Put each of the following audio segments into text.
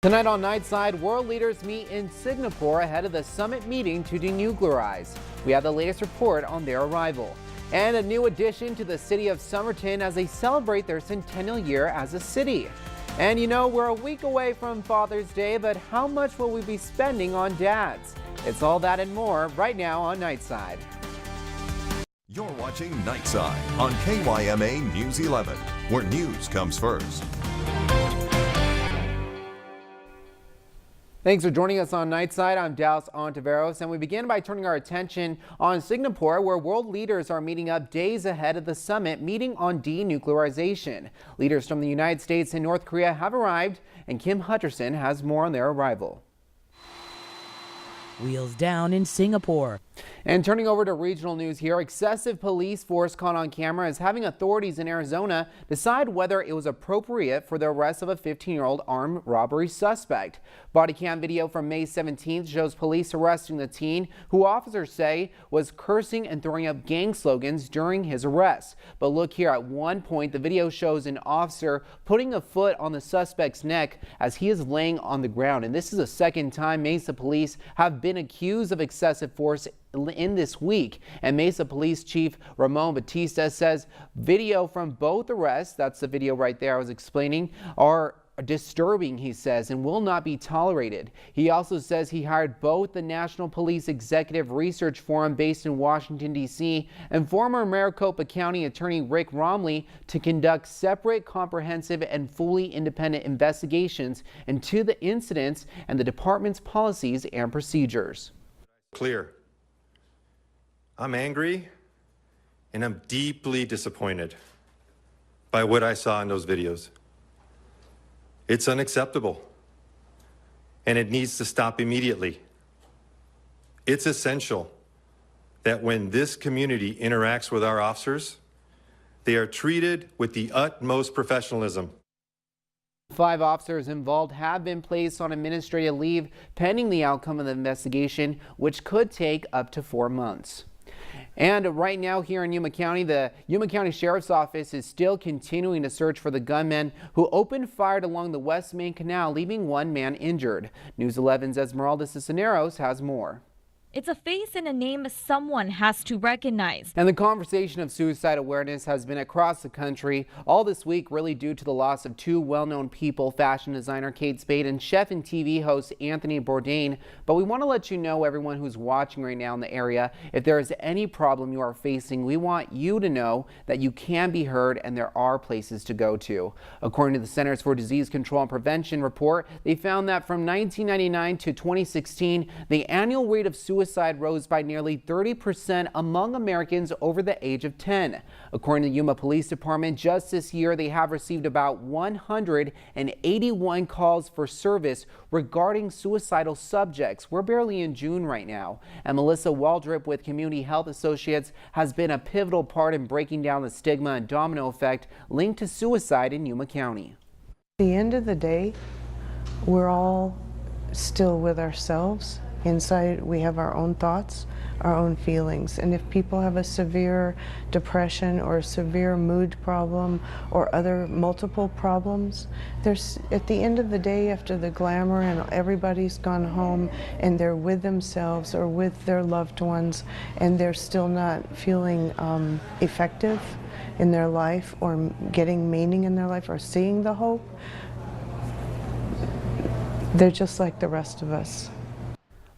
Tonight on Nightside, world leaders meet in Singapore ahead of the summit meeting to denuclearize. We have the latest report on their arrival. And a new addition to the city of Somerton as they celebrate their centennial year as a city. And you know, we're a week away from Father's Day, but how much will we be spending on dads? It's all that and more right now on Nightside. You're watching Nightside on KYMA News 11, where news comes first. Thanks for joining us on Nightside. I'm Dallas Ontiveros, and we begin by turning our attention on Singapore, where world leaders are meeting up days ahead of the summit meeting on denuclearization. Leaders from the United States and North Korea have arrived, and Kim Hutcherson has more on their arrival. Wheels down in Singapore. And turning over to regional news here, excessive police force caught on camera is having authorities in Arizona decide whether it was appropriate for the arrest of a 15-year-old armed robbery suspect. Body cam video from May 17th shows police arresting the teen, who officers say was cursing and throwing up gang slogans during his arrest. But look here, at one point the video shows an officer putting a foot on the suspect's neck as he is laying on the ground. And this is the second time Mesa police have been accused of excessive force in this week. And Mesa Police Chief Ramon Batista says video from both arrests, that's the video right there I was explaining, are disturbing, he says, and will not be tolerated. He also says he hired both the National Police Executive Research Forum based in Washington, D.C. and former Maricopa County Attorney Rick Romley to conduct separate, comprehensive, and fully independent investigations into the incidents and the department's policies and procedures. Clear. I'm angry and I'm deeply disappointed by what I saw in those videos. It's unacceptable and it needs to stop immediately. It's essential that when this community interacts with our officers, they are treated with the utmost professionalism. 5 officers involved have been placed on administrative leave pending the outcome of the investigation, which could take up to 4 months. And right now here in Yuma County, the Yuma County Sheriff's Office is still continuing to search for the gunman who opened fire along the West Main Canal, leaving 1 man injured. News 11's Esmeralda Cisneros has more. It's a face and a name someone has to recognize. And the conversation of suicide awareness has been across the country all this week, really due to the loss of 2 well-known people, fashion designer Kate Spade and chef and TV host Anthony Bourdain. But we want to let you know, everyone who's watching right now in the area, if there is any problem you are facing, we want you to know that you can be heard and there are places to go to. According to the Centers for Disease Control and Prevention report, they found that from 1999 to 2016, the annual rate of suicide rose by nearly 30% among Americans over the age of 10. According to the Yuma Police Department, just this year they have received about 181 calls for service regarding suicidal subjects. We're barely in June right now. And Melissa Waldrip with Community Health Associates has been a pivotal part in breaking down the stigma and domino effect linked to suicide in Yuma County. At the end of the day, we're all still with ourselves. Inside, we have our own thoughts, our own feelings. And if people have a severe depression or a severe mood problem or other multiple problems, there's, at the end of the day, after the glamour and everybody's gone home and they're with themselves or with their loved ones and they're still not feeling effective in their life or getting meaning in their life or seeing the hope, they're just like the rest of us.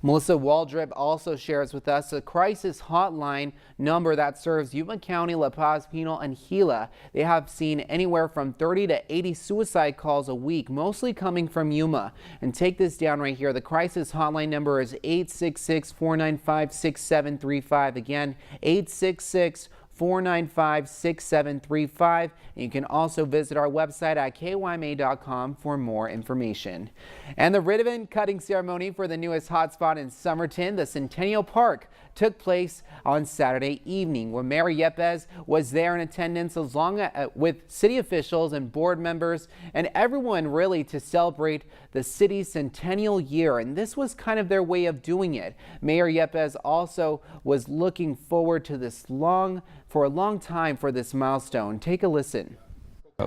Melissa Waldrip also shares with us a crisis hotline number that serves Yuma County, La Paz, Pinal, and Gila. They have seen anywhere from 30 to 80 suicide calls a week, mostly coming from Yuma. And take this down right here. The crisis hotline number is 866-495-6735. Again, 866-495-6735, and you can also visit our website at kyma.com for more information. And the ribbon cutting ceremony for the newest hotspot in Somerton, the Centennial Park, took place on Saturday evening, where Mayor Yepes was there in attendance along with city officials and board members and everyone really to celebrate the city's centennial year. And this was kind of their way of doing it. Mayor Yepes also was looking forward to this for a long time for this milestone. Take a listen.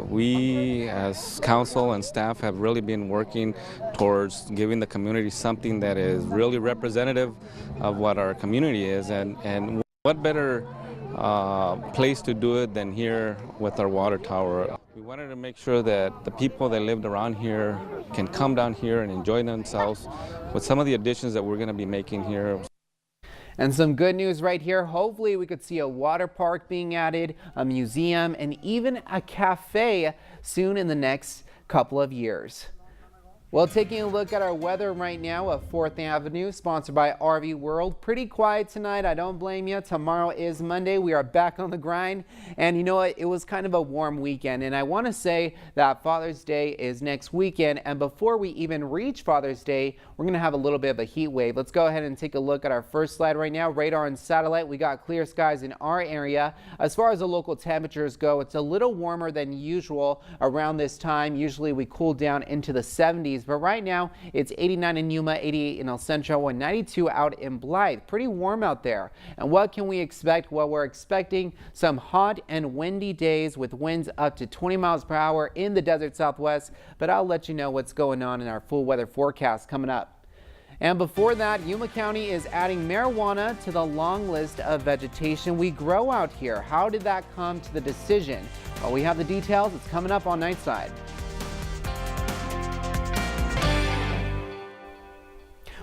We as council and staff have really been working towards giving the community something that is really representative of what our community is, and what better place to do it than here with our water tower. We wanted to make sure that the people that lived around here can come down here and enjoy themselves with some of the additions that we're going to be making here. And some good news right here. Hopefully we could see a water park being added, a museum, and even a cafe soon in the next couple of years. Well, taking a look at our weather right now of 4th Avenue, sponsored by RV World. Pretty quiet tonight. I don't blame you. Tomorrow is Monday. We are back on the grind. And you know what? It was kind of a warm weekend. And I want to say that Father's Day is next weekend. And before we even reach Father's Day, we're going to have a little bit of a heat wave. Let's go ahead and take a look at our first slide right now. Radar and satellite. We got clear skies in our area. As far as the local temperatures go, it's a little warmer than usual around this time. Usually we cool down into the 70s. But right now it's 89 in Yuma, 88 in El Centro, and 92 out in Blythe. Pretty warm out there. And what can we expect? Well, we're expecting some hot and windy days with winds up to 20 miles per hour in the desert Southwest. But I'll let you know what's going on in our full weather forecast coming up. And before that, Yuma County is adding marijuana to the long list of vegetation we grow out here. How did that come to the decision? Well, we have the details. It's coming up on Nightside.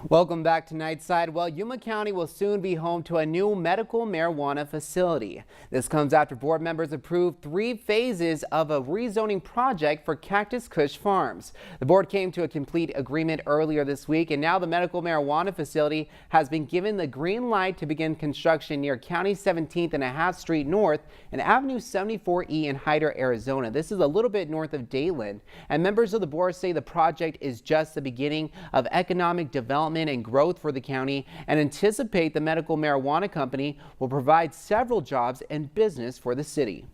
Welcome back to Nightside. Well, Yuma County will soon be home to a new medical marijuana facility. This comes after board members approved 3 phases of a rezoning project for Cactus Kush Farms. The board came to a complete agreement earlier this week, and now the medical marijuana facility has been given the green light to begin construction near County 17th and a half Street North and Avenue 74E in Hyder, Arizona. This is a little bit north of Dayton, and members of the board say the project is just the beginning of economic development and growth for the county, and anticipate the medical marijuana company will provide several jobs and business for the city.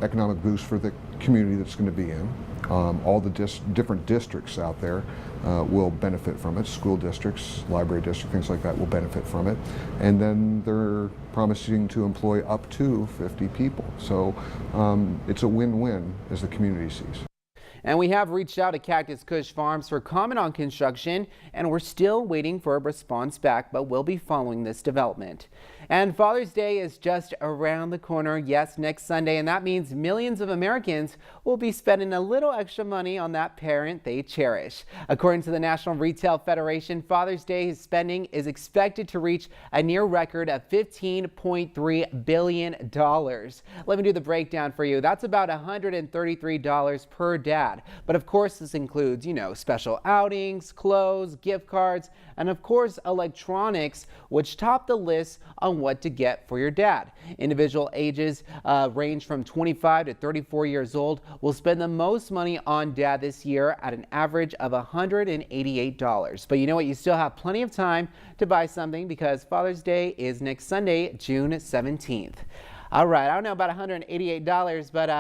Economic boost for the community that's going to be in. All the different districts out there will benefit from it. School districts, library districts, things like that will benefit from it. And then they're promising to employ up to 50 people. So it's a win-win as the community sees. And we have reached out to Cactus Kush Farms for comment on construction, and we're still waiting for a response back, but we'll be following this development. And Father's Day is just around the corner, yes, next Sunday, and that means millions of Americans will be spending a little extra money on that parent they cherish. According to the National Retail Federation, Father's Day spending is expected to reach a near record of $15.3 billion. Let me do the breakdown for you. That's about $133 per dad. But of course, this includes, special outings, clothes, gift cards, and of course, electronics, which top the list on what to get for your dad. Individual ages range from 25 to 34 years old will spend the most money on dad this year at an average of $188. But you know what? You still have plenty of time to buy something because Father's Day is next Sunday, June 17th. All right, I don't know about $188, but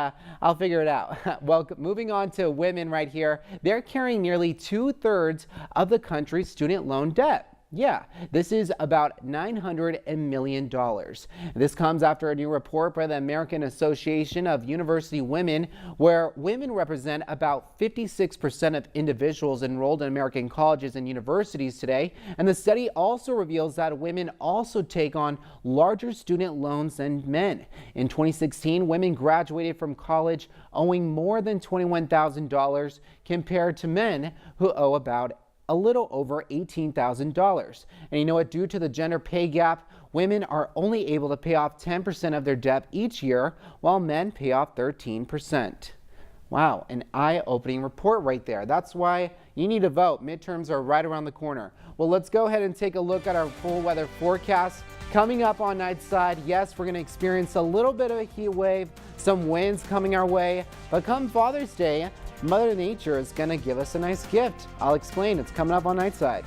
I'll figure it out. Well, moving on to women right here. They're carrying nearly 2/3 of the country's student loan debt. Yeah, this is about $900 million. This comes after a new report by the American Association of University Women, where women represent about 56% of individuals enrolled in American colleges and universities today. And the study also reveals that women also take on larger student loans than men. In 2016, women graduated from college owing more than $21,000 compared to men who owe about a little over $18,000. And you know what? Due to the gender pay gap, women are only able to pay off 10% of their debt each year, while men pay off 13%. Wow, an eye-opening report right there. That's why you need to vote. Midterms are right around the corner. Well, let's go ahead and take a look at our full weather forecast. Coming up on Nightside, yes, we're going to experience a little bit of a heat wave, some winds coming our way, but come Father's Day, Mother Nature is going to give us a nice gift. I'll explain. It's coming up on Nightside.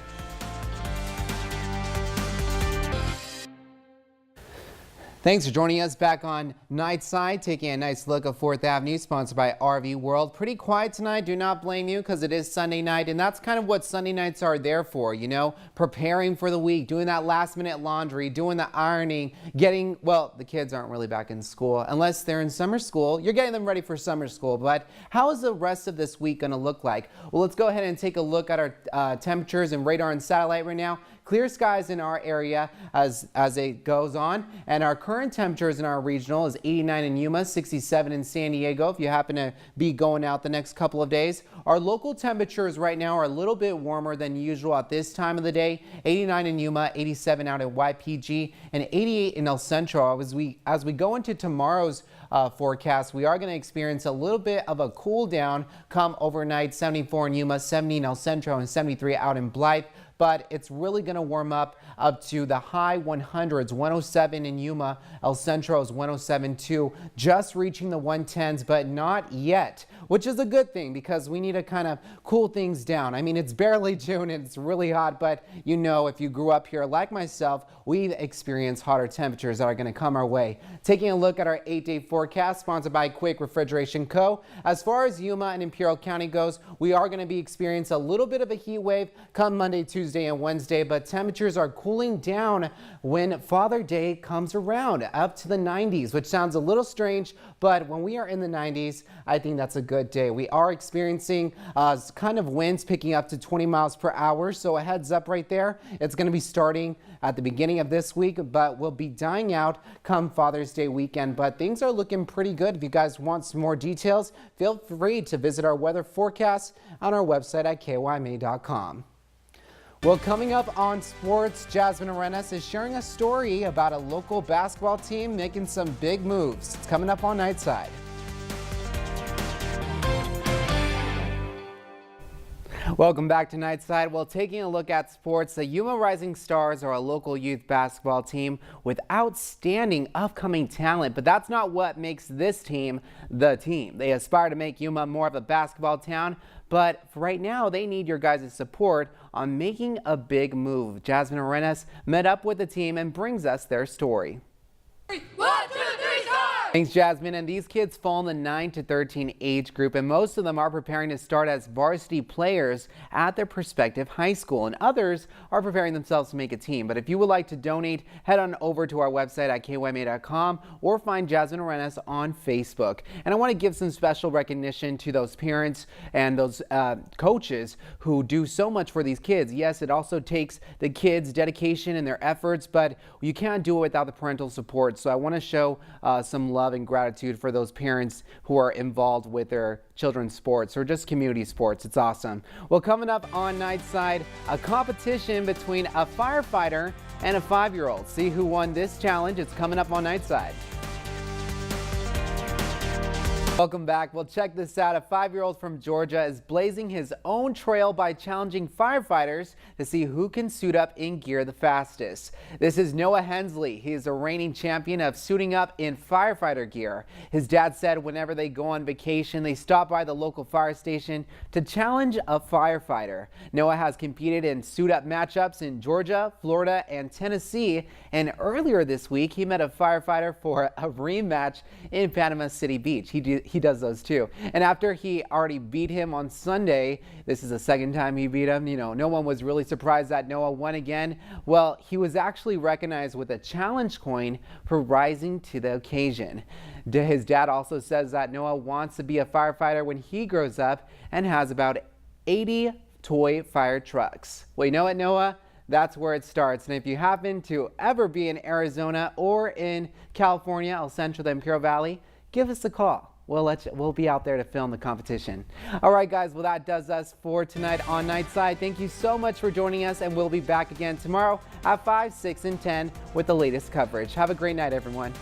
Thanks for joining us back on Nightside, taking a nice look at 4th Avenue, sponsored by RV World. Pretty quiet tonight. Do not blame you because it is Sunday night, and that's kind of what Sunday nights are there for, you know, preparing for the week, doing that last-minute laundry, doing the ironing, well, the kids aren't really back in school unless they're in summer school. You're getting them ready for summer school, but how is the rest of this week going to look like? Well, let's go ahead and take a look at our temperatures and radar and satellite right now. Clear skies in our area as it goes on, and our current temperatures in our regional is 89 in Yuma, 67 in San Diego if you happen to be going out the next couple of days. Our local temperatures right now are a little bit warmer than usual at this time of the day. 89 in Yuma, 87 out in YPG, and 88 in El Centro. As we go into tomorrow's forecast, we are going to experience a little bit of a cool down come overnight. 74 in Yuma, 70 in El Centro, and 73 out in Blythe. But it's really going to warm up to the high 100s, 107 in Yuma, El Centro is 107 too, just reaching the 110s, but not yet, which is a good thing because we need to kind of cool things down. I mean, it's barely June and it's really hot, but you know, if you grew up here like myself, we've experienced hotter temperatures that are going to come our way. Taking a look at our 8-day forecast, sponsored by Quick Refrigeration Co. As far as Yuma and Imperial County goes, we are going to be experiencing a little bit of a heat wave come Monday, Tuesday, and Wednesday, but temperatures are cooling down when Father Day comes around, up to the 90s, which sounds a little strange, but when we are in the 90s, I think that's a good day. We are experiencing kind of winds picking up to 20 miles per hour, so a heads up right there. It's going to be starting at the beginning of this week, but will be dying out come Father's Day weekend, but things are looking pretty good. If you guys want some more details, feel free to visit our weather forecast on our website at kyma.com. Well, coming up on sports, Jasmine Arenas is sharing a story about a local basketball team making some big moves. It's coming up on Nightside. Welcome back to Nightside. Well, taking a look at sports, the Yuma Rising Stars are a local youth basketball team with outstanding upcoming talent, but that's not what makes this team the team. They aspire to make Yuma more of a basketball town, but for right now, they need your guys' support on making a big move. Jasmine Arenas met up with the team and brings us their story. 1, 2, 3, start! Thanks, Jasmine. And these kids fall in the 9 to 13 age group, and most of them are preparing to start as varsity players at their prospective high school, and others are preparing themselves to make a team. But if you would like to donate, head on over to our website at kyma.com or find Jasmine Arenas on Facebook. And I want to give some special recognition to those parents and those coaches who do so much for these kids. Yes, it also takes the kids' dedication and their efforts, but you can't do it without the parental support. So I want to show some love and gratitude for those parents who are involved with their children's sports or just community sports. It's awesome. Well, coming up on Nightside, a competition between a firefighter and a 5-year-old. See who won this challenge. It's coming up on Nightside. Welcome back. Well, check this out. A 5-year-old from Georgia is blazing his own trail by challenging firefighters to see who can suit up in gear the fastest. This is Noah Hensley. He is a reigning champion of suiting up in firefighter gear. His dad said whenever they go on vacation, they stop by the local fire station to challenge a firefighter. Noah has competed in suit-up matchups in Georgia, Florida, and Tennessee. And earlier this week, he met a firefighter for a rematch in Panama City Beach. He does those too. And after he already beat him on Sunday, this is the second time he beat him. You know, no one was really surprised that Noah won again. Well, he was actually recognized with a challenge coin for rising to the occasion. His dad also says that Noah wants to be a firefighter when he grows up and has about 80 toy fire trucks. Well, you know what, Noah? That's where it starts. And if you happen to ever be in Arizona or in California, El Centro, the Imperial Valley, give us a call. We'll be out there to film the competition. All right, guys. Well, that does us for tonight on Nightside. Thank you so much for joining us, and we'll be back again tomorrow at 5, 6, and 10 with the latest coverage. Have a great night, everyone.